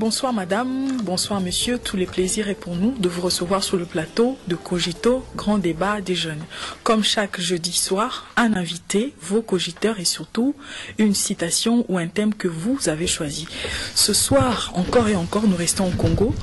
Bonsoir madame, bonsoir monsieur, tous les plaisirs est pour nous de vous recevoir sur le plateau de Cogito, grand débat des jeunes. Comme chaque jeudi soir, un invité, vos cogiteurs et surtout une citation ou un thème que vous avez choisi. Ce soir, encore et encore, nous restons au Congo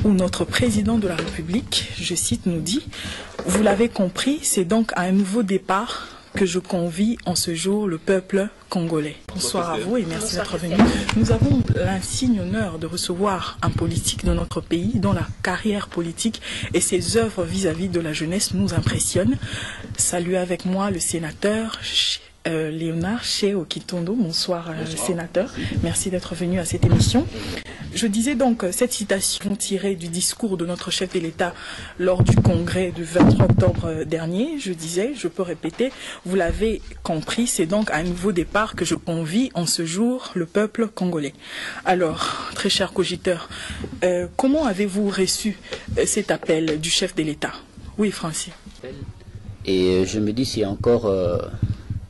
où notre président de la République, je cite, nous dit « Vous l'avez compris, c'est donc à un nouveau départ que je convie en ce jour le peuple congolais. » Bonsoir à vous et merci d'être venu. Nous avons l'insigne honneur de recevoir un politique de notre pays dont la carrière politique et ses œuvres vis-à-vis de la jeunesse nous impressionnent. Saluez avec moi le sénateur Léonard Chez Okitondo. Bonsoir, sénateur. Merci d'être venu à cette émission. Je disais donc cette citation tirée du discours de notre chef de l'État lors du congrès du 23 octobre dernier. Je disais, je peux répéter, vous l'avez compris, c'est donc à un nouveau départ que je convie en ce jour le peuple congolais. Alors, très cher cogiteur, comment avez-vous reçu cet appel du chef de l'État? Oui, Francis. Et je me dis, c'est encore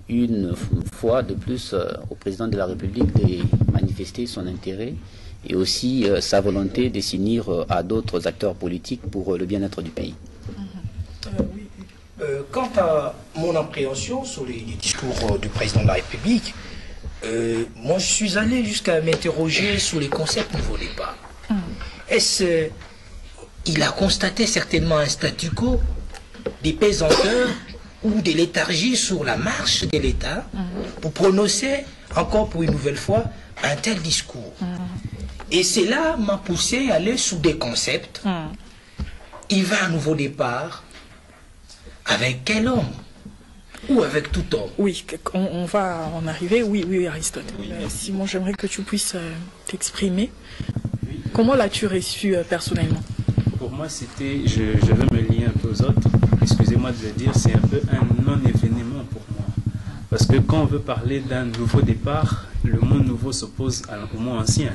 une fois de plus au président de la République de manifester son intérêt et aussi sa volonté de s'unir à d'autres acteurs politiques pour le bien-être du pays. Quant à mon appréhension sur les discours du président de la République, moi je suis allé jusqu'à m'interroger sur les concepts nouveau départ. Est-ce il a constaté certainement un statu quo, des pesanteurs ou des léthargies sur la marche de l'État pour prononcer encore pour une nouvelle fois un tel discours. Et cela m'a poussé à aller sous des concepts. Il va à un nouveau départ avec quel homme? Ou avec tout homme? Oui, on va en arriver. Oui, Aristote. Simon, j'aimerais que tu puisses t'exprimer. Oui. Comment l'as-tu reçu personnellement? Pour moi, c'était, je vais me lier un peu aux autres. Excusez-moi de le dire, c'est un peu un non-événement pour moi. Parce que quand on veut parler d'un nouveau départ, le mot nouveau s'oppose au mot ancien.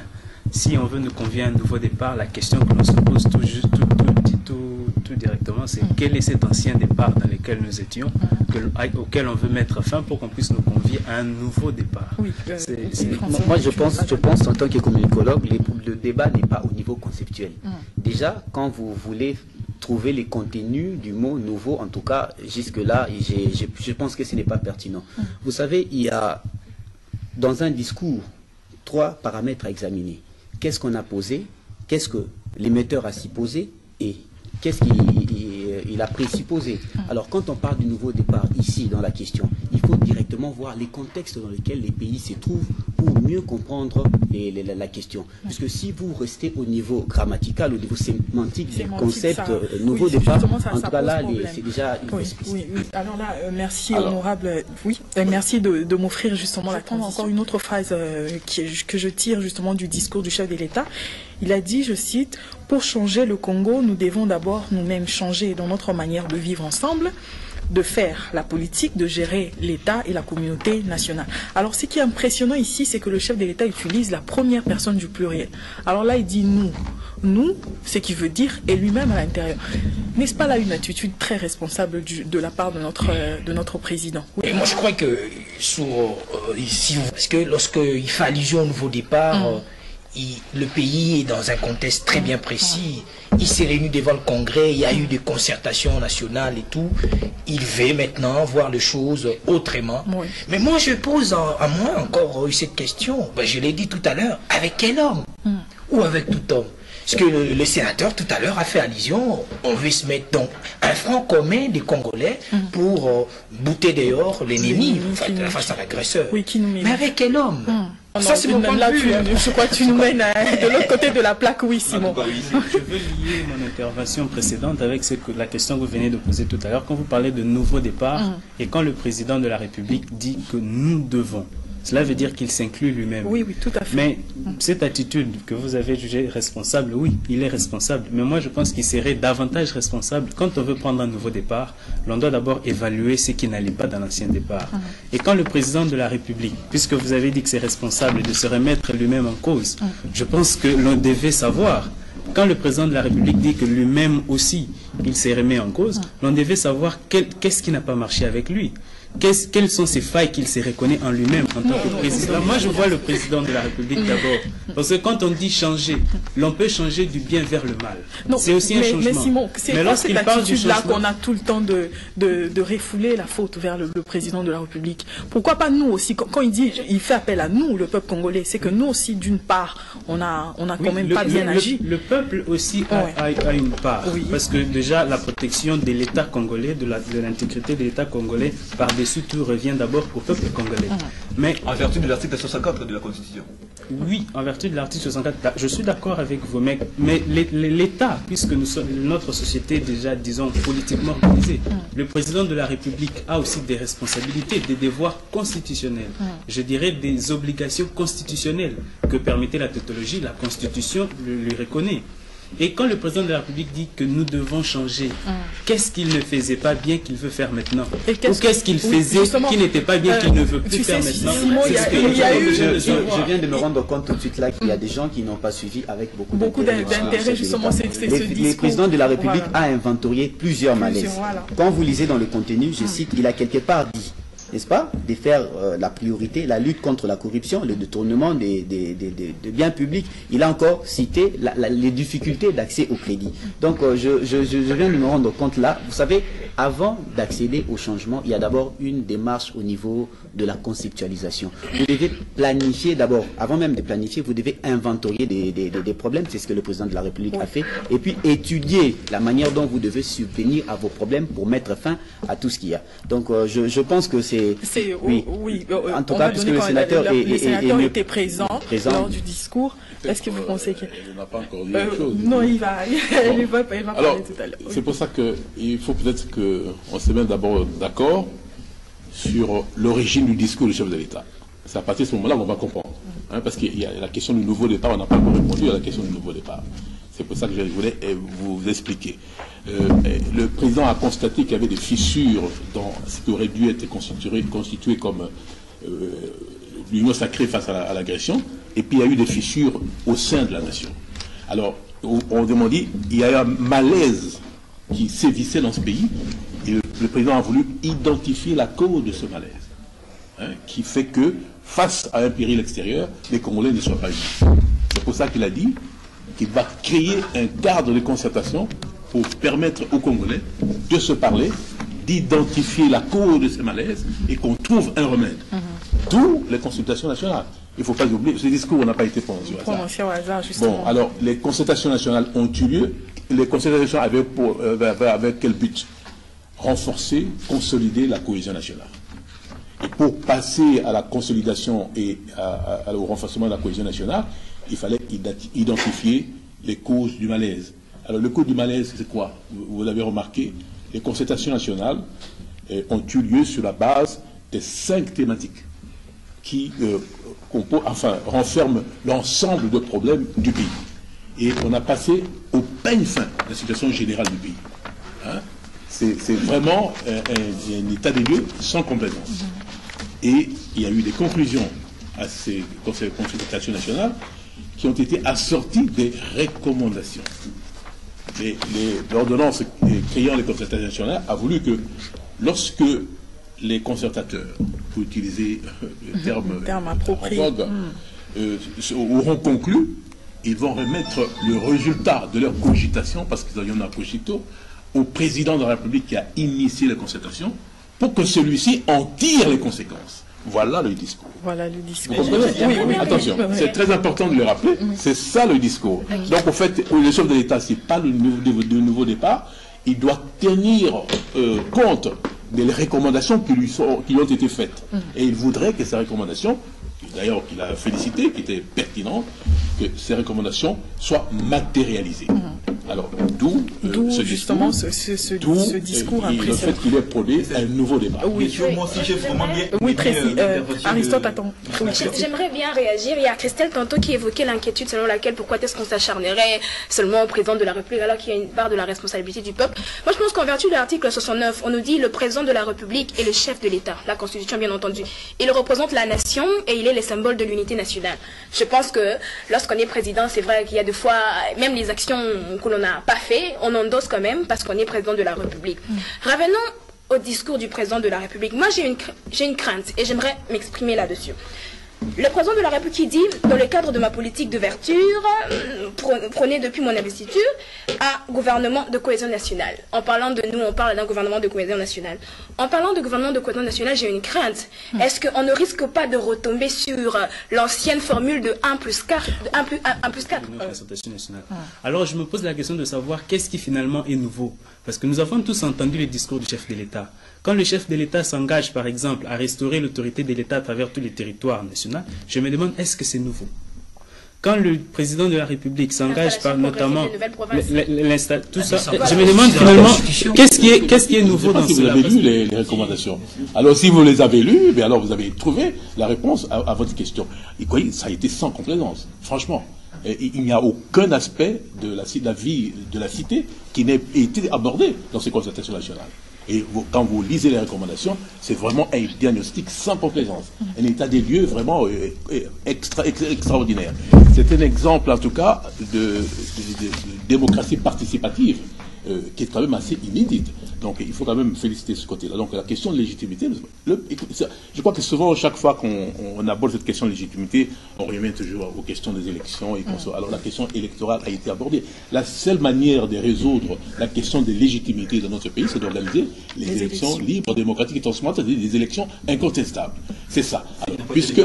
Si on veut nous convier à un nouveau départ, la question que l'on se pose tout directement, c'est quel est cet ancien départ dans lequel nous étions, auquel on veut mettre fin pour qu'on puisse nous convier à un nouveau départ. Oui, moi, je pense en tant que communicologue, le débat n'est pas au niveau conceptuel. Déjà, quand vous voulez trouver les contenus du mot nouveau, en tout cas, jusque-là, je pense que ce n'est pas pertinent. Vous savez, il y a dans un discours 3 paramètres à examiner. Qu'est-ce qu'on a posé, qu'est-ce que l'émetteur a supposé et qu'est-ce qu'il a présupposé. Alors quand on parle du nouveau départ ici dans la question, il faut directement voir les contextes dans lesquels les pays se trouvent pour mieux comprendre la question. Parce que si vous restez au niveau grammatical, au niveau sémantique des concepts nouveau départ, en tout cas là, c'est déjà une piste. Oui. Alors là, merci honorable, merci de m'offrir justement la transition. Encore une autre phrase que je tire justement du discours du chef de l'État. Il a dit, je cite, « Pour changer le Congo, nous devons d'abord nous-mêmes changer dans notre manière de vivre ensemble, de faire la politique, de gérer l'État et la communauté nationale. » Alors ce qui est impressionnant ici, c'est que le chef de l'État utilise la première personne du pluriel. Alors là, il dit « nous ». Nous, ce qui veut dire, et lui-même à l'intérieur. N'est-ce pas là une attitude très responsable de la part de notre président? Oui. Et moi je crois que, parce que lorsqu'il fait allusion au nouveau départ, le pays est dans un contexte très bien précis. Il s'est réuni devant le Congrès, il y a eu des concertations nationales et tout. Il veut maintenant voir les choses autrement. Oui. Mais moi, je pose à moi encore cette question. Je l'ai dit tout à l'heure, avec quel homme? Ou avec tout homme? Parce que le sénateur tout à l'heure a fait allusion, on veut se mettre donc un front commun des Congolais pour bouter dehors l'ennemi, face à l'agresseur. Oui, mais avec quel homme? Ça, c'est mon point de vue. Je crois que tu nous mènes de l'autre côté de la plaque, oui, Simon. Je veux lier mon intervention précédente avec la question que vous venez de poser tout à l'heure. Quand vous parlez de nouveau départ et quand le président de la République dit que nous devons, cela veut dire qu'il s'inclut lui-même. Oui, tout à fait. Mais cette attitude que vous avez jugée responsable, oui, il est responsable. Mais moi, je pense qu'il serait davantage responsable. Quand on veut prendre un nouveau départ, l'on doit d'abord évaluer ce qui n'allait pas dans l'ancien départ. Et quand le président de la République, puisque vous avez dit que c'est responsable de se remettre lui-même en cause, je pense que l'on devait savoir. Quand le président de la République dit que lui-même aussi, il s'est remis en cause, l'on devait savoir qu'est-ce qui n'a pas marché avec lui. quelles sont ces failles qu'il se reconnaît en lui-même en tant que président. Moi, je vois le président de la République d'abord. Parce que quand on dit changer, l'on peut changer du bien vers le mal. C'est aussi un changement. Mais Simon, c'est quoi cette attitude-là qu'on a tout le temps de refouler la faute vers le président de la République? Pourquoi pas nous aussi? Quand il fait appel à nous, le peuple congolais, c'est que nous aussi, d'une part, on a quand même pas bien agi. Le peuple aussi a une part. Oui. Parce que déjà, la protection de l'État congolais, de l'intégrité de l'État congolais, par-dessus tout, revient d'abord au peuple congolais. Mais en vertu de l'article 64 de la Constitution. Oui, en vertu de l'article 64, je suis d'accord avec vous, mais l'État, puisque notre société est déjà, disons, politiquement organisée, le président de la République a aussi des responsabilités, des devoirs constitutionnels, je dirais des obligations constitutionnelles que permettait la tautologie, la Constitution lui reconnaît. Et quand le président de la République dit que nous devons changer, qu'est-ce qu'il ne faisait pas bien qu'il veut faire maintenant? Ou qu'est-ce qu'il faisait qui n'était pas bien qu'il ne veut plus faire maintenant? Je viens de me rendre compte tout de suite là qu'il y a des gens qui n'ont pas suivi avec beaucoup d'intérêt justement ce discours. Le président de la République a inventorié plusieurs malaises. Quand vous lisez dans le contenu, je cite, il a quelque part dit, n'est-ce pas, de faire la priorité, la lutte contre la corruption, le détournement des biens publics. Il a encore cité les difficultés d'accès au crédit. Donc je viens de me rendre compte là, vous savez, avant d'accéder au changement, il y a d'abord une démarche au niveau de la conceptualisation. Vous devez planifier d'abord, avant même de planifier, vous devez inventorier des problèmes, c'est ce que le président de la République a fait, et puis étudier la manière dont vous devez subvenir à vos problèmes pour mettre fin à tout ce qu'il y a. Donc je pense que c'est... Oui, en tout cas, puisque le sénateur était présent lors du discours, est-ce que vous pensez qu'il... Il n'a pas encore dit quelque chose. Non, il va parler tout à l'heure. C'est pour ça qu'il faut peut-être qu'on se mette d'abord d'accord sur l'origine du discours du chef de l'État. C'est à partir de ce moment-là qu'on va comprendre. Parce qu'il y a la question du nouveau départ, on n'a pas encore répondu à la question du nouveau départ. C'est pour ça que je voulais vous expliquer. Le président a constaté qu'il y avait des fissures dans ce qui aurait dû être constitué comme l'union sacrée face à l'agression, et puis il y a eu des fissures au sein de la nation. Alors, on demandait, il y a eu un malaise qui sévissait dans ce pays, et le président a voulu identifier la cause de ce malaise, qui fait que, face à un péril extérieur, les Congolais ne soient pas unis. C'est pour ça qu'il a dit qu'il va créer un cadre de concertation pour permettre aux Congolais de se parler, d'identifier la cause de ces malaises et qu'on trouve un remède. D'où les consultations nationales. Il ne faut pas oublier, ce discours n'a pas été prononcé au hasard. Justement. Bon, alors, les consultations nationales ont eu lieu. Les consultations avaient quel but? Renforcer, consolider la cohésion nationale. Et pour passer à la consolidation et au renforcement de la cohésion nationale, il fallait identifier les causes du malaise. Alors, le cause du malaise, c'est quoi? Vous l'avez remarqué, les concertations nationales ont eu lieu sur la base des 5 thématiques qui renferment l'ensemble de problèmes du pays. Et on a passé au peigne fin de la situation générale du pays. C'est vraiment un état des lieux sans complétence. Et il y a eu des conclusions à ces consultations nationales qui ont été assorties des recommandations. L'ordonnance créant les concertations nationales a voulu que lorsque les concertateurs, pour utiliser le terme approprié, auront conclu, ils vont remettre le résultat de leur cogitation, parce qu'il y en a un cogito, au président de la République qui a initié les concertations, pour que celui-ci en tire les conséquences. Voilà le discours. Voilà le discours. Vous comprenez? Oui, attention, c'est très important de le rappeler, c'est ça le discours. Donc, au fait, le chef de l'État, ce n'est pas le nouveau départ, il doit tenir compte des recommandations qui lui ont été faites. Et il voudrait que ces recommandations, d'ailleurs qu'il a félicité, qui étaient pertinentes, que ces recommandations soient matérialisées. Alors, d'où justement ce discours et le fait qu'il ait produit un nouveau débat. Oui, moi aussi j'ai vraiment bien... Oui, Tracy, Aristote, attends. J'aimerais bien réagir. Il y a Christelle tantôt qui évoquait l'inquiétude selon laquelle pourquoi est-ce qu'on s'acharnerait seulement au président de la République alors qu'il y a une part de la responsabilité du peuple. Moi, je pense qu'en vertu de l'article 69, on nous dit le président de la République est le chef de l'État, la Constitution bien entendu. Il représente la nation et il est le symbole de l'unité nationale. Je pense que lorsqu'on est président, c'est vrai qu'il y a des fois, même les actions que l'on n'a pas fait, on endosse quand même parce qu'on est président de la République. Revenons au discours du président de la République. Moi, j'ai une crainte et j'aimerais m'exprimer là-dessus. Le président de la République dit, dans le cadre de ma politique d'ouverture, prônée depuis mon investiture, un gouvernement de cohésion nationale. En parlant de nous, on parle d'un gouvernement de cohésion nationale. En parlant de gouvernement de cohésion nationale, j'ai une crainte. Est-ce qu'on ne risque pas de retomber sur l'ancienne formule de 1 plus 4, Alors, je me pose la question de savoir qu'est-ce qui finalement est nouveau. Parce que nous avons tous entendu le discours du chef de l'État. Quand le chef de l'État s'engage, par exemple, à restaurer l'autorité de l'État à travers tous les territoires nationaux, je me demande, est-ce que c'est nouveau? Quand le président de la République s'engage par notamment tout ça, je me demande finalement, qu'est-ce qui est nouveau dans cela? Si vous avez lu les recommandations. Alors, si vous les avez lues, bien alors vous avez trouvé la réponse à votre question. Et quoi, ça a été sans complaisance, franchement. Il n'y a aucun aspect de la vie de la cité qui n'ait été abordé dans ces consultations nationales. Et quand vous lisez les recommandations, c'est vraiment un diagnostic sans complaisance. Un état des lieux vraiment extraordinaire. C'est un exemple, en tout cas, de démocratie participative qui est quand même assez inédite. Donc, il faut quand même féliciter ce côté-là. Donc, la question de légitimité, je crois que souvent, chaque fois qu'on aborde cette question de légitimité, on revient toujours aux questions des élections. Alors, la question électorale a été abordée. La seule manière de résoudre la question de légitimité dans notre pays, c'est d'organiser les élections libres, démocratiques et transparentes, c'est-à-dire des élections incontestables. C'est ça. Alors, puisque...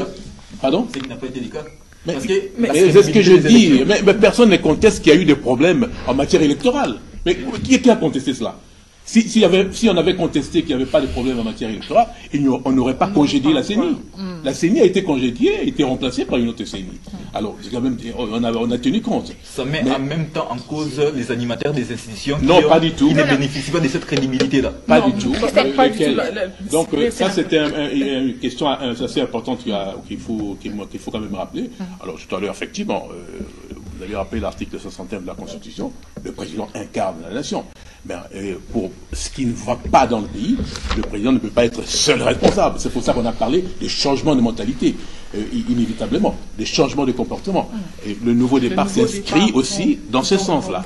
Pardon ? C'est qui n'a pas été le cas. Mais c'est ce que je dis. Mais personne ne conteste qu'il y a eu des problèmes en matière électorale. Mais qui a contesté cela? Si on avait contesté qu'il n'y avait pas de problème en matière électorale, on n'aurait pas congédié la CENI. La CENI a été congédiée, a été remplacée par une autre CENI. Alors, quand même, on a tenu compte. Ça met en même temps en cause les animateurs des institutions pas du tout. Qui ne bénéficient pas de cette crédibilité-là. Pas du tout. Donc, ça, c'était une question assez importante qu'il faut quand même rappeler. Alors, tout à l'heure, effectivement, vous avez rappelé l'article 61 de la Constitution, le président incarne la nation. Ben, pour ce qui ne va pas dans le pays, le président ne peut pas être seul responsable. C'est pour ça qu'on a parlé des changements de mentalité, inévitablement, des changements de comportement. Et le nouveau départ s'inscrit aussi dans ce sens-là.